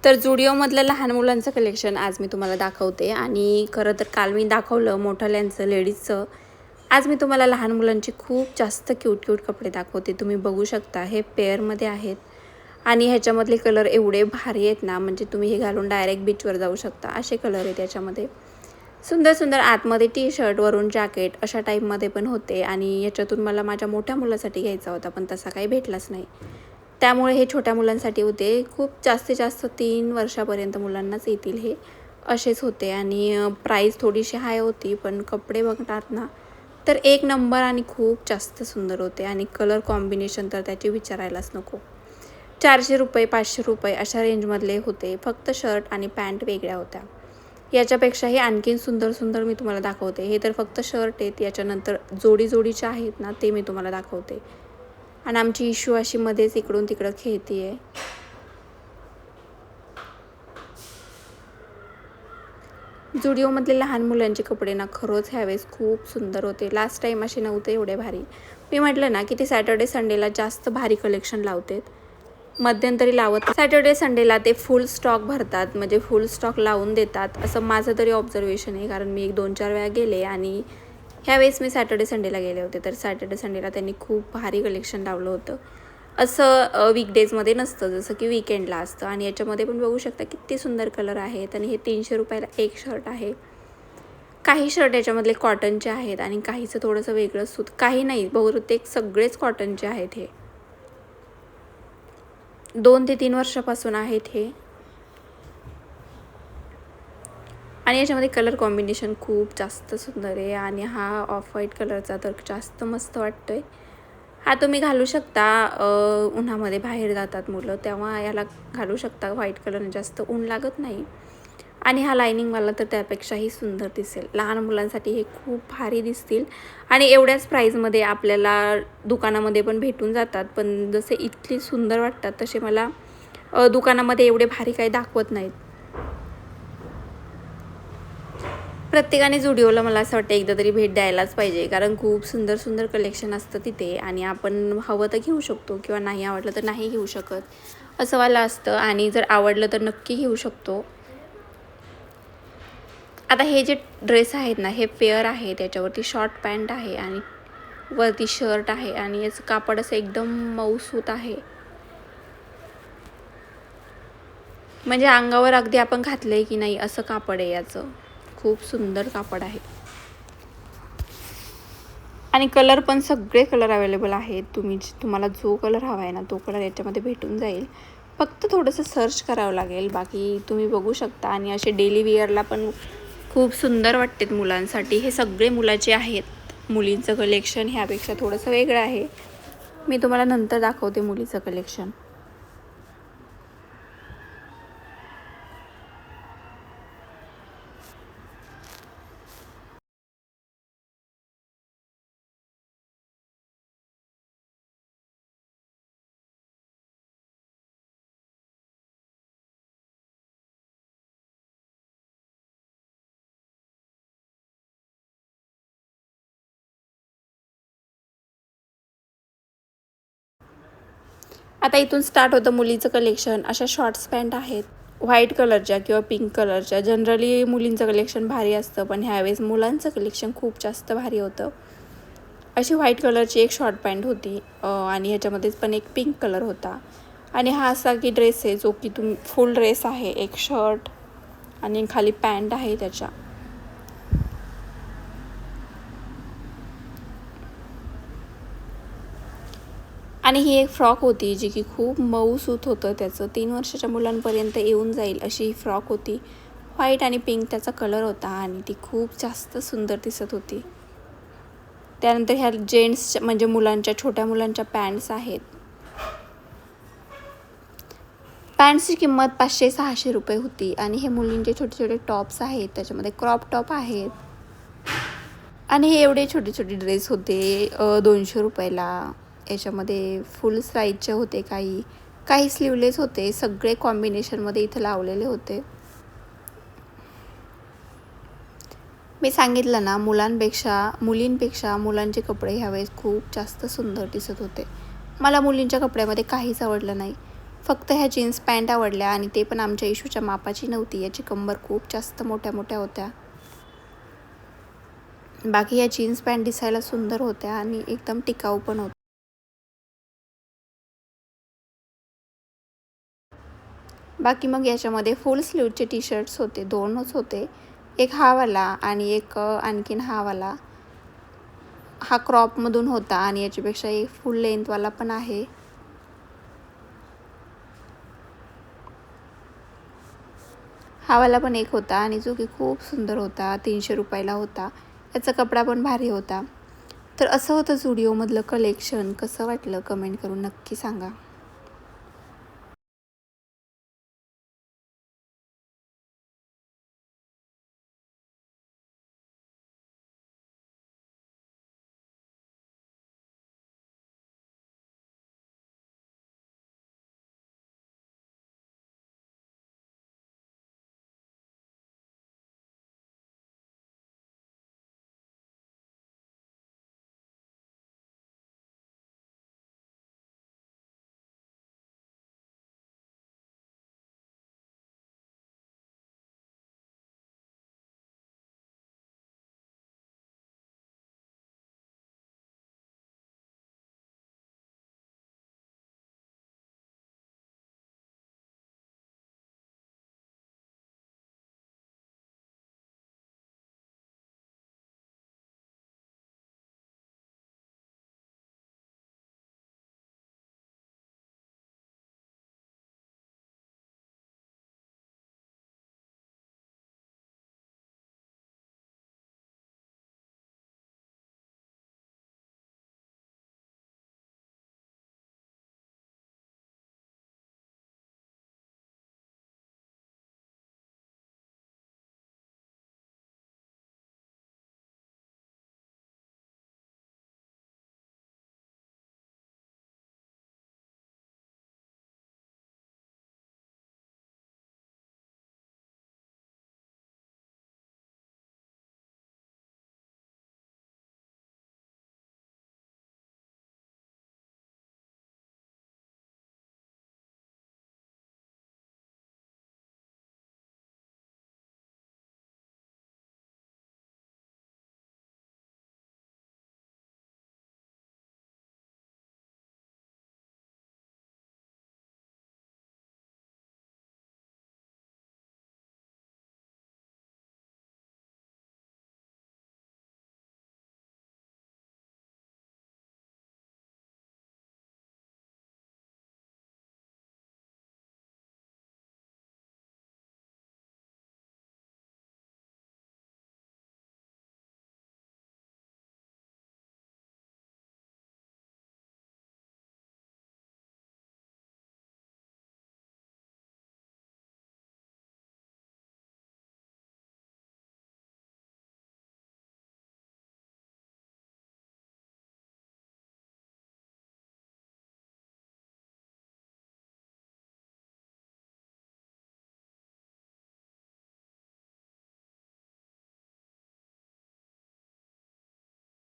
तर झुडिओमधलं लहान मुलांचं कलेक्शन आज मी तुम्हाला दाखवते आणि खरं तर काल मी दाखवलं मोठ्याल्यांचं लेडीजचं. आज मी तुम्हाला लहान मुलांचे खूप जास्त क्यूट कपडे दाखवते. तुम्ही बघू शकता हे पेअरमध्ये आहेत आणि ह्याच्यामधले कलर एवढे भारी आहेत ना, म्हणजे तुम्ही हे घालून डायरेक्ट बीचवर जाऊ शकता असे कलर आहेत याच्यामध्ये. सुंदर आतमध्ये टी शर्ट वरून जॅकेट अशा टाईपमध्ये पण होते आणि याच्यातून मला माझ्या मोठ्या मुलासाठी घ्यायचा होता पण तसा काही भेटलाच नाही. त्यामुळे हे छोट्या मुलांसाठी होते. खूप जास्तीत जास्त 3 वर्षापर्यंत मुलांनाच येतील हे असेच होते आणि प्राईस थोडीशी हाय होती पण कपडे बघणार ना तर एक नंबर आणि खूप जास्त सुंदर होते आणि कलर कॉम्बिनेशन तर त्याची विचारायलाच नको. ₹400 ₹500 अशा रेंजमधले होते. फक्त शर्ट आणि पॅन्ट वेगळ्या होत्या. याच्यापेक्षाही आणखीन सुंदर मी तुम्हाला दाखवते. हे तर फक्त शर्ट आहेत. याच्यानंतर जोडीचे आहेत ना ते मी तुम्हाला दाखवते. आणि आमची इशू अशी मध्येच इकडून तिकडं खेळती आहे. झुडिओमधले लहान मुलांचे कपडे ना खरंच ह्यावेळेस खूप सुंदर होते. लास्ट टाईम असे नव्हते एवढे भारी. मी म्हटलं ना की ते सॅटर्डे संडेला जास्त भारी कलेक्शन लावतात. मध्यंतरी लावत सॅटर्डे संडेला ते फुल स्टॉक भरतात, म्हणजे फुल स्टॉक लावून देतात असं माझं तरी ऑब्झर्वेशन आहे. कारण मी 1-2-4 वेळा गेले आणि ह्यावेळेस मी सॅटर्डे संडेला गेले होते. तर सॅटर्डे संडेला त्यांनी खूप भारी कलेक्शन लावलं होतं. असं वीकडेजमध्ये नसतं, जसं की वीकेंडला असतं. आणि याच्यामध्ये पण बघू शकता किती सुंदर कलर आहेत आणि हे ₹300 एक शर्ट आहे. काही शर्ट याच्यामधले कॉटनचे आहेत आणि काहीचं थोडंसं वेगळं सूत, काही नाही बहुतेक सगळेच कॉटनचे आहेत. हे 2 ते 3 वर्षापासून आहेत हे. आणि याच्यामध्ये कलर कॉम्बिनेशन खूप जास्त सुंदर आहे आणि हा ऑफ व्हाईट कलरचा तर जास्त मस्त वाटतोय. हा तुम्ही घालू शकता, उन्हामध्ये बाहेर जातात मुलं तेव्हा याला घालू शकता. व्हाईट कलरने जास्त ऊन लागत नाही आणि हा लायनिंगवाला तर त्यापेक्षाही सुंदर दिसेल. लहान मुलांसाठी हे खूप भारी दिसतील आणि एवढ्याच प्राईजमध्ये आपल्याला दुकानामध्ये पण भेटून जातात. पण जसे इतकी सुंदर वाटतात तसे मला दुकानामध्ये एवढे भारी काही दाखवत नाहीत. प्रत्येकाने झुडिओला मला असं वाटतं एकदा तरी भेट द्यायलाच पाहिजे, कारण खूप सुंदर कलेक्शन असतं तिथे आणि आपण हवं तर घेऊ शकतो किंवा नाही आवडलं तर नाही घेऊ शकत असं वाला असतं. आणि जर आवडलं तर नक्की घेऊ शकतो. आता हे जे ड्रेस आहेत ना हे पेअर आहे, त्याच्यावरती शॉर्ट पॅन्ट आहे आणि वरती शर्ट आहे आणि याचं कापड असं एकदम मऊसूत आहे, म्हणजे अंगावर अगदी आपण घातलंय की नाही असं कापड आहे याचं. खूप सुंदर कापड आहे आणि कलर पण सगळे कलर अवेलेबल आहेत. तुम्हाला जो कलर हवा आहे ना तो कलर याच्यामध्ये भेटून जाईल. फक्त थोडंसं सर्च करावं लागेल, बाकी तुम्ही बघू शकता. आणि असे डेली वेअरला पण खूप सुंदर वाटतात मुलांसाठी. हे सगळे मुलाचे आहेत. मुलींचं कलेक्शन ह्यापेक्षा थोडंसं वेगळं आहे. मी तुम्हाला नंतर दाखवते मुलीचं कलेक्शन. आता इथून स्टार्ट होतं मुलीचं कलेक्शन. अशा शॉर्ट्स पॅन्ट आहेत व्हाईट कलरच्या किंवा पिंक कलरच्या. जनरली मुलींचं कलेक्शन भारी असतं पण ह्यावेळेस मुलांचं कलेक्शन खूप जास्त भारी होतं. अशी व्हाईट कलरची एक शॉर्ट पॅन्ट होती आणि ह्याच्यामध्येच पण एक पिंक कलर होता. आणि हा असा की ड्रेस आहे जो की फुल ड्रेस आहे, एक शर्ट आणि खाली पॅन्ट आहे त्याच्या. आणि ही एक फ्रॉक होती जी की खूप मऊ सूत होतं त्याचं. 3 वर्षाच्या मुलांपर्यंत येऊन जाईल अशी ही फ्रॉक होती. व्हाईट आणि पिंक त्याचा कलर होता आणि ती खूप जास्त सुंदर दिसत होती. त्यानंतर ह्या जेंट्स म्हणजे मुलांच्या, छोट्या मुलांच्या पॅन्ट्स आहेत. पॅन्ट्सची किंमत ₹500-600 होती आणि हे मुलींचे छोटे टॉप्स आहेत, त्याच्यामध्ये क्रॉप टॉप आहेत. आणि हे एवढे छोटे ड्रेस होते ₹200ला. याच्यामध्ये फुल साईजचे होते, काही स्लीवलेस होते. सगळे कॉम्बिनेशनमध्ये इथं लावलेले होते. मी सांगितलं ना मुलींपेक्षा मुलांचे कपडे ह्यावेळेस खूप जास्त सुंदर दिसत होते. मला मुलींच्या कपड्यामध्ये काहीच आवडलं नाही. फक्त ह्या जीन्स पॅन्ट आवडल्या आणि ते पण आमच्या इशूच्या मापाची नव्हती. याची कंबर खूप जास्त मोठ्या मोठ्या होत्या. बाकी या जीन्स पॅन्ट दिसायला सुंदर होत्या आणि एकदम टिकाऊ पण होत्या. बाकी मग याच्यामध्ये फुल स्लीवचे टी शर्ट्स होते, 2च होते. एक हा वाला आणि एक आणखीन हा वाला. हा क्रॉपमधून होता आणि याच्यापेक्षा एक फुल लेंथवाला पण आहे. हा वाला पण एक होता आणि जो की खूप सुंदर होता. 300 रुपयाला होता. याचा कपडा पण भारी होता. तर असं होतं झुडिओमधलं कलेक्शन. कसं वाटलं कमेंट करून नक्की सांगा.